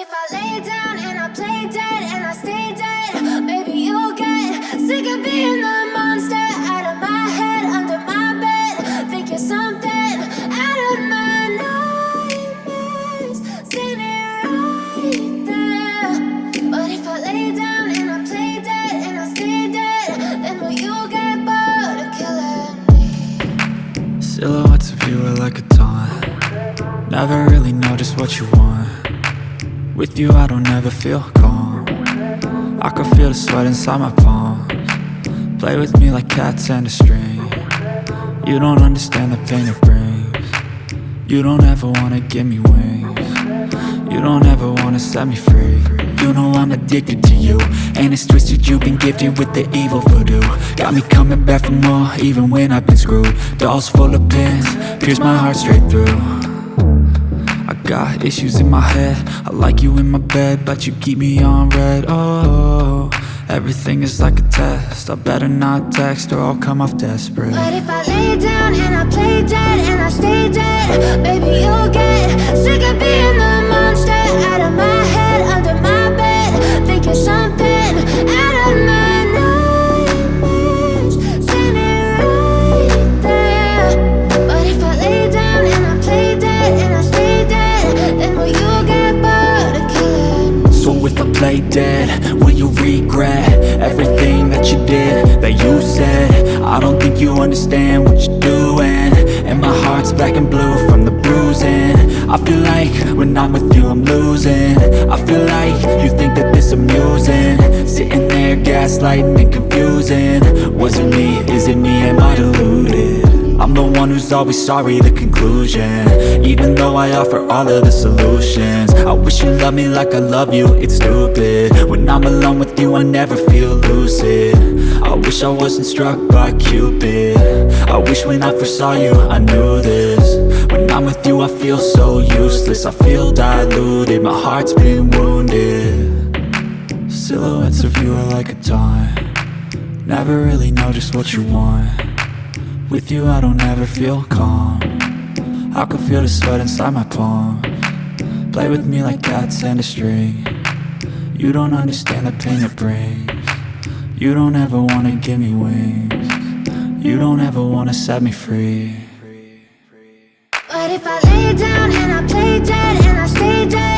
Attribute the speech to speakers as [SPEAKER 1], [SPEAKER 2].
[SPEAKER 1] if I lay down and I play dead and I stay dead, maybe you'll get sick of being the monster out of my head, under my bed. Think you're something out of my nightmares, standing right there. But if I lay down and I play dead and I stay dead, then will you get bored of killing me?
[SPEAKER 2] Silhouettes of you are like a taunt. Never really know just what you want. With you I don't ever feel calm. I can feel the sweat inside my palms. Play with me like cats and a string. You don't understand the pain it brings. You don't ever wanna give me wings. You don't ever wanna set me free. You know I'm addicted to you, and it's twisted, you've been gifted with the evil voodoo. Got me coming back for more, even when I've been screwed. Dolls full of pins, pierce my heart straight through. I got issues in my head, I like you in my bed, but you keep me on red. Oh, everything is like a test, I better not text or I'll come off desperate.
[SPEAKER 1] But if I lay down and I play dead and I stay dead, baby you'll get sick of being the monster out of my head, under my bed. Think you're something out of my nightmares, standing right there. But if I lay down and I play dead and I stay dead, then will you get bored of killing me?
[SPEAKER 2] So if I play dead, will you regret everything that you did, that you said? I don't think you understand what you're doing, and my heart's black and blue from the bruising. I feel like when I'm with you I'm losing. I feel like you think that this amusing, sitting there gaslighting and confusing. Was it me? Is it me? Am I deluded? I'm the one who's always sorry, the conclusion, even though I offer all of the solutions. I wish you loved me like I love you, it's stupid. When I'm alone with you I never feel lucid. I wish I wasn't struck by Cupid. I wish when I first saw you I knew this. When I'm with you I feel so useless, I feel diluted, my heart's been wounded. Silhouettes of you are like a taunt. Never really know just what you want. With you I don't ever feel calm. I can feel the sweat inside my palms. Play with me like cats and a string. You don't understand the pain it brings. You don't ever wanna give me wings. You don't ever wanna set me free.
[SPEAKER 1] But if I lay down and I play dead and I stay dead,